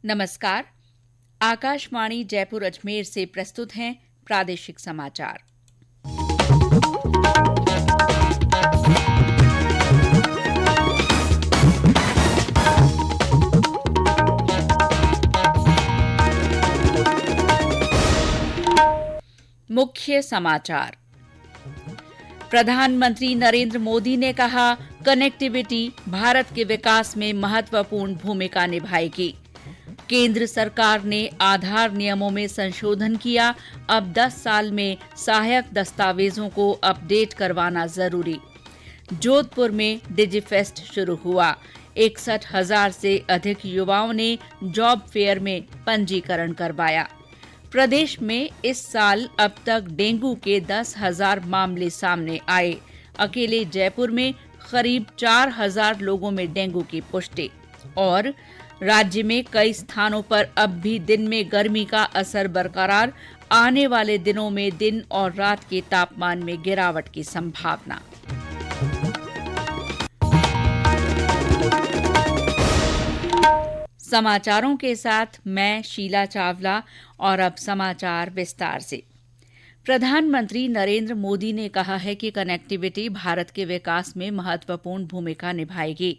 नमस्कार। आकाशवाणी जयपुर अजमेर से प्रस्तुत हैं प्रादेशिक समाचार। मुख्य समाचार। प्रधानमंत्री नरेंद्र मोदी ने कहा, कनेक्टिविटी भारत के विकास में महत्वपूर्ण भूमिका निभाएगी। केंद्र सरकार ने आधार नियमों में संशोधन किया, अब 10 साल में सहायक दस्तावेजों को अपडेट करवाना जरूरी। जोधपुर में डिजिफेस्ट शुरू हुआ, 61,000 से अधिक युवाओं ने जॉब फेयर में पंजीकरण करवाया। प्रदेश में इस साल अब तक डेंगू के 10,000 मामले सामने आए। अकेले जयपुर में करीब 4,000 लोगों में डेंगू की पुष्टि। और राज्य में कई स्थानों पर अब भी दिन में गर्मी का असर बरकरार, आने वाले दिनों में दिन और रात के तापमान में गिरावट की संभावना। समाचारों के साथ मैं शीला चावला और अब समाचार विस्तार से। प्रधानमंत्री नरेंद्र मोदी ने कहा है कि कनेक्टिविटी भारत के विकास में महत्वपूर्ण भूमिका निभाएगी।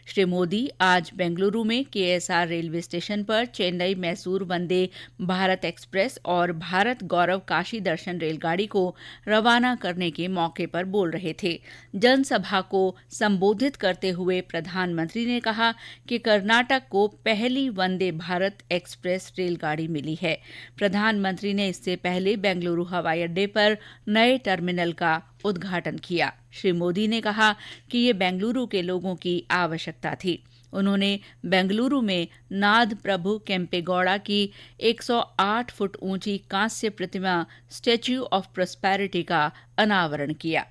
श्री मोदी आज बेंगलुरु में केएसआर रेलवे स्टेशन पर चेन्नई मैसूर वंदे भारत एक्सप्रेस और भारत गौरव काशी दर्शन रेलगाड़ी को रवाना करने के मौके पर बोल रहे थे। जनसभा को संबोधित करते हुए प्रधानमंत्री ने कहा कि कर्नाटक को पहली वंदे भारत एक्सप्रेस रेलगाड़ी मिली है। प्रधानमंत्री ने इससे पहले बेंगलुरु हवाई अड्डे पर नए टर्मिनल का उद्घाटन किया। श्री मोदी ने कहा कि ये बेंगलुरु के लोगों की आवश्यकता थी। उन्होंने बेंगलुरु में नाद प्रभु केम्पेगौड़ा की 108 फुट ऊंची कांस्य प्रतिमा स्टैच्यू ऑफ प्रॉस्पेरिटी का अनावरण किया।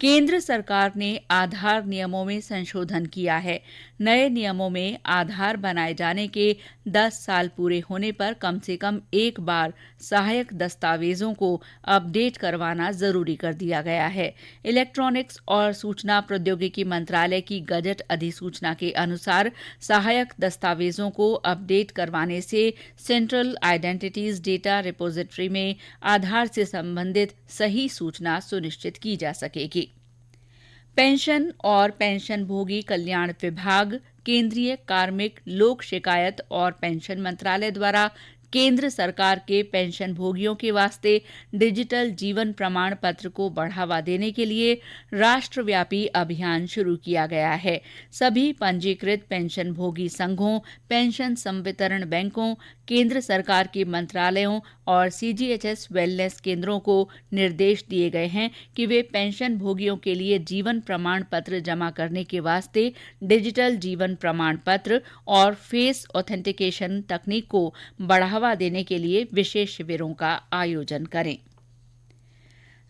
केंद्र सरकार ने आधार नियमों में संशोधन किया है। नए नियमों में आधार बनाए जाने के 10 साल पूरे होने पर कम से कम एक बार सहायक दस्तावेजों को अपडेट करवाना जरूरी कर दिया गया है। इलेक्ट्रॉनिक्स और सूचना प्रौद्योगिकी मंत्रालय की गजट अधिसूचना के अनुसार सहायक दस्तावेजों को अपडेट करवाने से सेंट्रल आइडेंटिटीज डेटा रिपोजिटरी में आधार से संबंधित सही सूचना सुनिश्चित की जा सकेगी। पेंशन और पेंशनभोगी कल्याण विभाग, केंद्रीय कार्मिक लोक शिकायत और पेंशन मंत्रालय द्वारा केंद्र सरकार के पेंशनभोगियों के वास्ते डिजिटल जीवन प्रमाण पत्र को बढ़ावा देने के लिए राष्ट्रव्यापी अभियान शुरू किया गया है। सभी पंजीकृत पेंशनभोगी संघों, पेंशन संवितरण बैंकों, केंद्र सरकार के मंत्रालयों और सीजीएचएस वेलनेस केंद्रों को निर्देश दिए गए हैं कि वे पेंशन भोगियों के लिए जीवन प्रमाण पत्र जमा करने के वास्ते डिजिटल जीवन प्रमाण पत्र और फेस ऑथेंटिकेशन तकनीक को बढ़ावा देने के लिए विशेष शिविरों का आयोजन करें।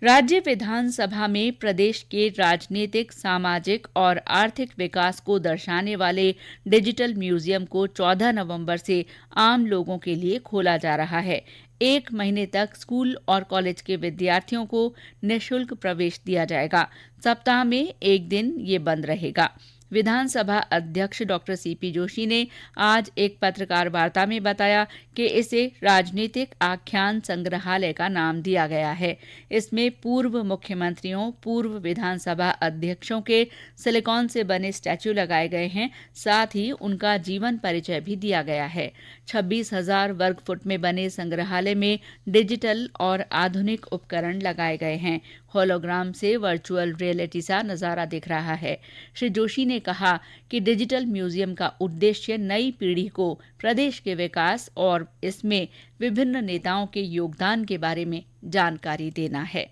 राज्य विधानसभा में प्रदेश के राजनीतिक, सामाजिक और आर्थिक विकास को दर्शाने वाले डिजिटल म्यूजियम को 14 नवंबर से आम लोगों के लिए खोला जा रहा है। 1 महीने तक स्कूल और कॉलेज के विद्यार्थियों को निःशुल्क प्रवेश दिया जाएगा। सप्ताह में एक दिन ये बंद रहेगा। विधानसभा अध्यक्ष डॉक्टर सीपी जोशी ने आज एक पत्रकार वार्ता में बताया कि इसे राजनीतिक आख्यान संग्रहालय का नाम दिया गया है। इसमें पूर्व मुख्यमंत्रियों, पूर्व विधानसभा अध्यक्षों के सिलिकॉन से बने स्टैच्यू लगाए गए हैं। साथ ही उनका जीवन परिचय भी दिया गया है। 26,000 वर्ग फुट में बने संग्रहालय में डिजिटल और आधुनिक उपकरण लगाए गए हैं। होलोग्राम से वर्चुअल रियलिटी सा नजारा दिख रहा है। श्री जोशी ने कहा कि डिजिटल म्यूजियम का उद्देश्य नई पीढ़ी को प्रदेश के विकास और इसमें विभिन्न नेताओं के योगदान के बारे में जानकारी देना है।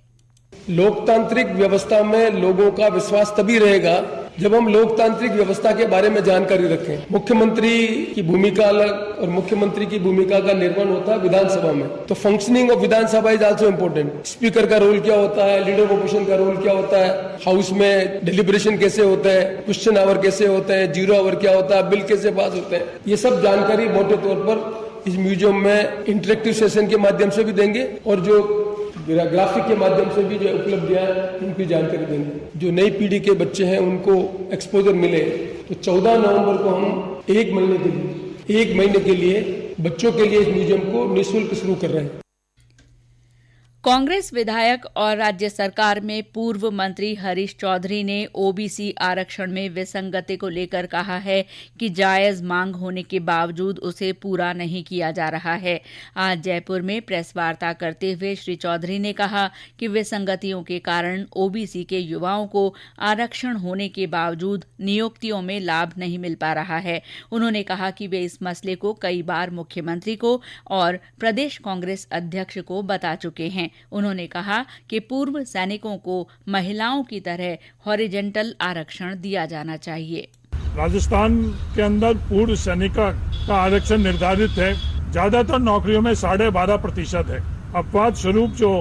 लोकतांत्रिक व्यवस्था में लोगों का विश्वास तभी रहेगा जब हम लोकतांत्रिक व्यवस्था के बारे में जानकारी रखें। मुख्यमंत्री की भूमिका अलग और मुख्यमंत्री की भूमिका का निर्माण होता है विधानसभा में। तो functioning of Vidhan Sabha is also important. Speaker का रोल क्या होता है, लीडर ऑफ ऑपोजिशन का रोल क्या होता है, हाउस में डिलिब्रेशन कैसे होता है, क्वेश्चन आवर कैसे होते हैं, जीरो आवर क्या होता है, बिल कैसे पास होते हैं, ये सब जानकारी मोटे तौर पर इस म्यूजियम में इंटरेक्टिव सेशन के माध्यम से भी देंगे और जो ग्राफिक के माध्यम से भी जो उपलब्धियां उनकी जानकारी देंगे। जो नई पीढ़ी के बच्चे हैं उनको एक्सपोजर मिले। तो 14 नवंबर को हम 1 महीने के लिए 1 महीने के लिए बच्चों के लिए इस म्यूजियम को निःशुल्क शुरू कर रहे हैं। कांग्रेस विधायक और राज्य सरकार में पूर्व मंत्री हरीश चौधरी ने ओबीसी आरक्षण में विसंगति को लेकर कहा है कि जायज मांग होने के बावजूद उसे पूरा नहीं किया जा रहा है। आज जयपुर में प्रेस वार्ता करते हुए श्री चौधरी ने कहा कि विसंगतियों के कारण ओबीसी के युवाओं को आरक्षण होने के बावजूद नियुक्तियों में लाभ नहीं मिल पा रहा है। उन्होंने कहा कि वे इस मसले को कई बार मुख्यमंत्री को और प्रदेश कांग्रेस अध्यक्ष को बता चुके हैं। उन्होंने कहा कि पूर्व सैनिकों को महिलाओं की तरह हॉरिजेंटल आरक्षण दिया जाना चाहिए। राजस्थान के अंदर पूर्व सैनिक का आरक्षण निर्धारित है। ज्यादातर नौकरियों में 12.5% है। अपवाद स्वरूप जो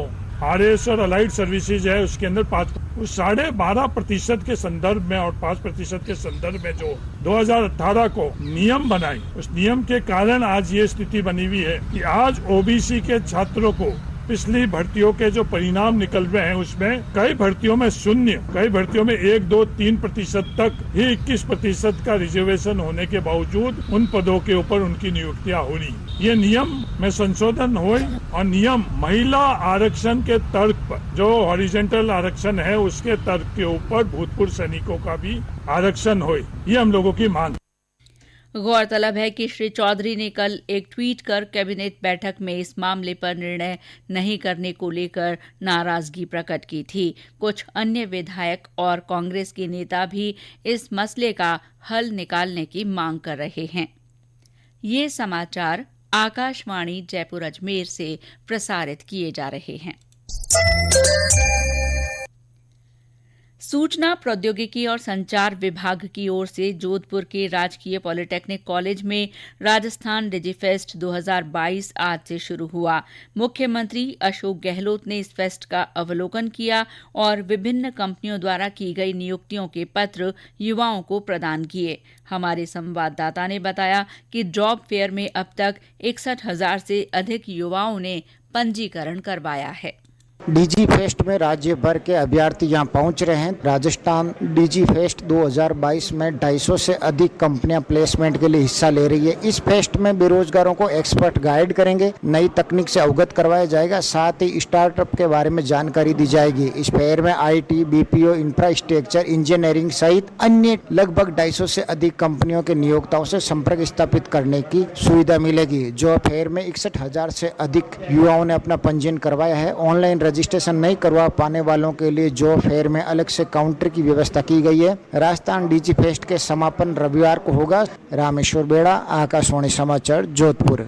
आरएस और अलाइड सर्विसेज है उसके अंदर 5, उस 12.5% के संदर्भ में और 5% के संदर्भ में जो 2018 को नियम बनाए, उस नियम के कारण आज ये स्थिति बनी हुई है कि आज ओबीसी के छात्रों को पिछली भर्तियों के जो परिणाम निकल रहे हैं उसमें कई भर्तियों में 0, कई भर्तियों में 1, 2, 3% तक ही 21% का रिजर्वेशन होने के बावजूद उन पदों के ऊपर उनकी नियुक्तियां हो रही। ये नियम में संशोधन हुए और नियम महिला आरक्षण के तर्क पर, जो हॉरिजेंटल आरक्षण है उसके तर्क के ऊपर भूतपूर्व सैनिकों का भी आरक्षण हो, ये हम लोगों की मांग। गौरतलब है कि श्री चौधरी ने कल एक ट्वीट कर कैबिनेट बैठक में इस मामले पर निर्णय नहीं करने को लेकर नाराजगी प्रकट की थी। कुछ अन्य विधायक और कांग्रेस के नेता भी इस मसले का हल निकालने की मांग कर रहे हैं। ये समाचार आकाशवाणी जयपुर अजमेर से प्रसारित किए जा रहे हैं। सूचना प्रौद्योगिकी और संचार विभाग की ओर से जोधपुर के राजकीय पॉलिटेक्निक कॉलेज में राजस्थान डिजिफेस्ट 2022 आज से शुरू हुआ। मुख्यमंत्री अशोक गहलोत ने इस फेस्ट का अवलोकन किया और विभिन्न कंपनियों द्वारा की गई नियुक्तियों के पत्र युवाओं को प्रदान किए। हमारे संवाददाता ने बताया कि जॉब फेयर में अब तक 61,000 से अधिक युवाओं ने पंजीकरण करवाया है। डीजी फेस्ट में राज्य भर के अभ्यर्थी यहाँ पहुँच रहे हैं। राजस्थान डीजी फेस्ट 2022 में 250 से अधिक कंपनियां प्लेसमेंट के लिए हिस्सा ले रही है। इस फेस्ट में बेरोजगारों को एक्सपर्ट गाइड करेंगे, नई तकनीक से अवगत करवाया जाएगा, साथ ही स्टार्टअप के बारे में जानकारी दी जाएगी। इस फेयर में IT, BPO, इंफ्रास्ट्रक्चर, इंजीनियरिंग सहित अन्य लगभग 250 से अधिक कंपनियों के नियोक्ताओं से संपर्क स्थापित करने की सुविधा मिलेगी। जो फेयर में 61,000 से अधिक युवाओं ने अपना पंजीयन करवाया है। ऑनलाइन रजिस्ट्रेशन नहीं करवा पाने वालों के लिए जो फेयर में अलग से काउंटर की व्यवस्था की गई है। राजस्थान डीजी फेस्ट के समापन रविवार को होगा। रामेश्वर बेड़ा, आकाशवाणी समाचार, जोधपुर।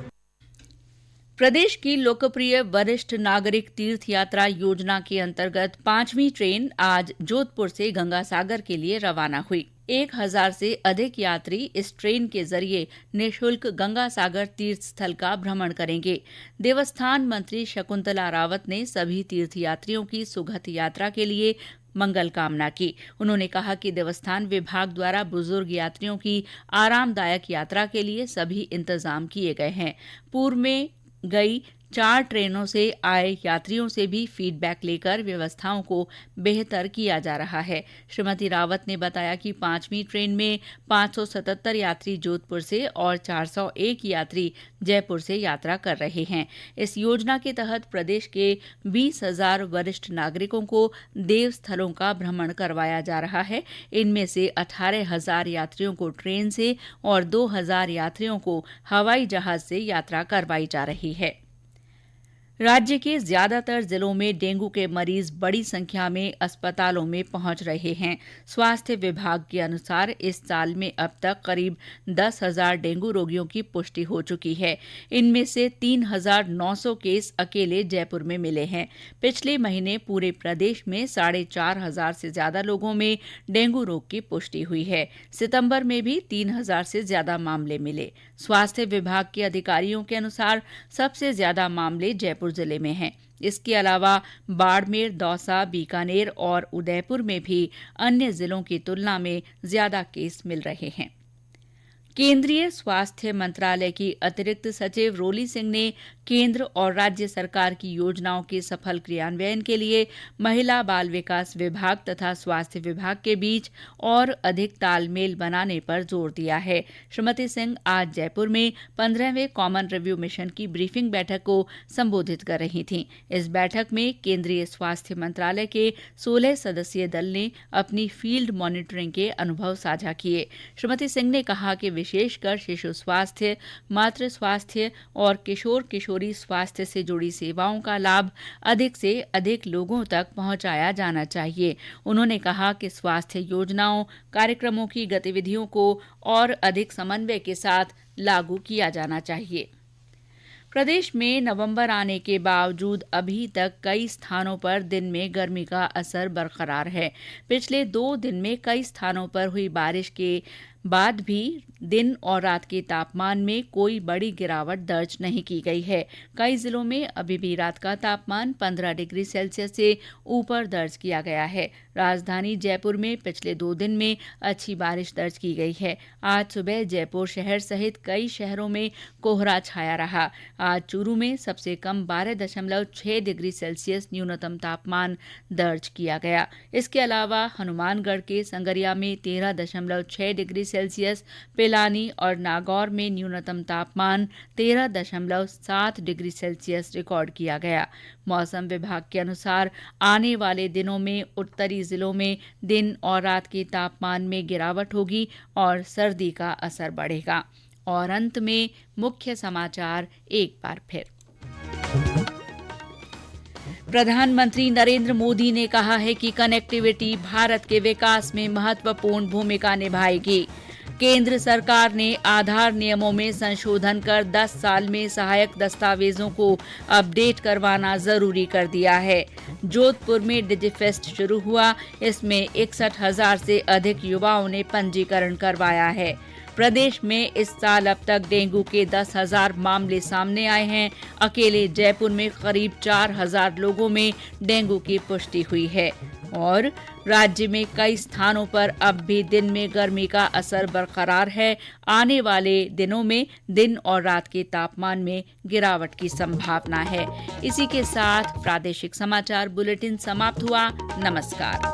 प्रदेश की लोकप्रिय वरिष्ठ नागरिक तीर्थ यात्रा योजना के अंतर्गत 5वीं ट्रेन आज जोधपुर से गंगासागर के लिए रवाना हुई। 1,000 से अधिक यात्री इस ट्रेन के जरिए निःशुल्क गंगासागर तीर्थ स्थल का भ्रमण करेंगे। देवस्थान मंत्री शकुंतला रावत ने सभी तीर्थयात्रियों की सुगत यात्रा के लिए मंगल कामना की। उन्होंने कहा कि देवस्थान विभाग द्वारा बुजुर्ग यात्रियों की आरामदायक यात्रा के लिए सभी इंतजाम किए गए हैं। पूर्व में गई 4 ट्रेनों से आए यात्रियों से भी फीडबैक लेकर व्यवस्थाओं को बेहतर किया जा रहा है। श्रीमती रावत ने बताया कि 5वीं ट्रेन में 577 यात्री जोधपुर से और 401 यात्री जयपुर से यात्रा कर रहे हैं। इस योजना के तहत प्रदेश के 20,000 वरिष्ठ नागरिकों को देव स्थलों का भ्रमण करवाया जा रहा है। इनमें से 18,000 यात्रियों को ट्रेन से और 2,000 यात्रियों को हवाई जहाज से यात्रा करवाई जा रही है। राज्य के ज्यादातर जिलों में डेंगू के मरीज बड़ी संख्या में अस्पतालों में पहुंच रहे हैं। स्वास्थ्य विभाग के अनुसार इस साल में अब तक करीब 10,000 डेंगू रोगियों की पुष्टि हो चुकी है। इनमें से 3,900 केस अकेले जयपुर में मिले हैं। पिछले महीने पूरे प्रदेश में 4,500 से ज्यादा लोगों में डेंगू रोग की पुष्टि हुई है। सितंबर में भी 3,000 से ज्यादा मामले मिले। स्वास्थ्य विभाग के अधिकारियों के अनुसार सबसे ज्यादा मामले जयपुर जिले में हैं। इसके अलावा बाड़मेर, दौसा, बीकानेर और उदयपुर में भी अन्य जिलों की तुलना में ज्यादा केस मिल रहे हैं। केंद्रीय स्वास्थ्य मंत्रालय की अतिरिक्त सचिव रोली सिंह ने केंद्र और राज्य सरकार की योजनाओं के सफल क्रियान्वयन के लिए महिला बाल विकास विभाग तथा स्वास्थ्य विभाग के बीच और अधिक तालमेल बनाने पर जोर दिया है। श्रीमती सिंह आज जयपुर में 15वें कॉमन रिव्यू मिशन की ब्रीफिंग बैठक को संबोधित कर रही थीं। इस बैठक में केंद्रीय स्वास्थ्य मंत्रालय के 16 सदस्यीय दल ने अपनी फील्ड मॉनिटरिंग के अनुभव साझा किए। श्रीमती सिंह ने कहा कि विशेषकर शिशु स्वास्थ्य, मातृ स्वास्थ्य और किशोर किशोरी स्वास्थ्य से जुड़ी सेवाओं का लाभ अधिक से अधिक लोगों तक पहुंचाया जाना चाहिए। उन्होंने कहा कि स्वास्थ्य योजनाओं, कार्यक्रमों की गतिविधियों को और अधिक समन्वय के साथ लागू किया जाना चाहिए। प्रदेश में नवंबर आने के बावजूद अभी तक कई स्थानों पर दिन में गर्मी का असर बरकरार है। पिछले 2 दिन में कई स्थानों पर हुई बारिश के बाद भी दिन और रात के तापमान में कोई बड़ी गिरावट दर्ज नहीं की गई है। कई जिलों में अभी भी रात का तापमान 15 डिग्री सेल्सियस से ऊपर दर्ज किया गया है। राजधानी जयपुर में पिछले 2 दिन में अच्छी बारिश दर्ज की गई है। आज सुबह जयपुर शहर सहित कई शहरों में कोहरा छाया रहा। आज चूरू में सबसे कम 12.6 डिग्री सेल्सियस न्यूनतम तापमान दर्ज किया गया। इसके अलावा हनुमानगढ़ के संगरिया में 13.6 डिग्री सेल्सियस, पिलानी और नागौर में न्यूनतम तापमान 13.7 डिग्री सेल्सियस रिकॉर्ड किया गया। मौसम विभाग के अनुसार आने वाले दिनों में उत्तरी जिलों में दिन और रात के तापमान में गिरावट होगी और सर्दी का असर बढ़ेगा। और अंत में मुख्य समाचार एक बार फिर। प्रधानमंत्री नरेंद्र मोदी ने कहा है कि कनेक्टिविटी भारत के विकास में महत्वपूर्ण भूमिका निभाएगी। केंद्र सरकार ने आधार नियमों में संशोधन कर 10 साल में सहायक दस्तावेजों को अपडेट करवाना जरूरी कर दिया है। जोधपुर में डिजिफेस्ट शुरू हुआ। इसमें 61,000 से अधिक युवाओं ने पंजीकरण करवाया है। प्रदेश में इस साल अब तक डेंगू के 10,000 मामले सामने आए हैं। अकेले जयपुर में करीब 4,000 लोगों में डेंगू की पुष्टि हुई है। और राज्य में कई स्थानों पर अब भी दिन में गर्मी का असर बरकरार है। आने वाले दिनों में दिन और रात के तापमान में गिरावट की संभावना है। इसी के साथ प्रादेशिक समाचार बुलेटिन समाप्त हुआ। नमस्कार।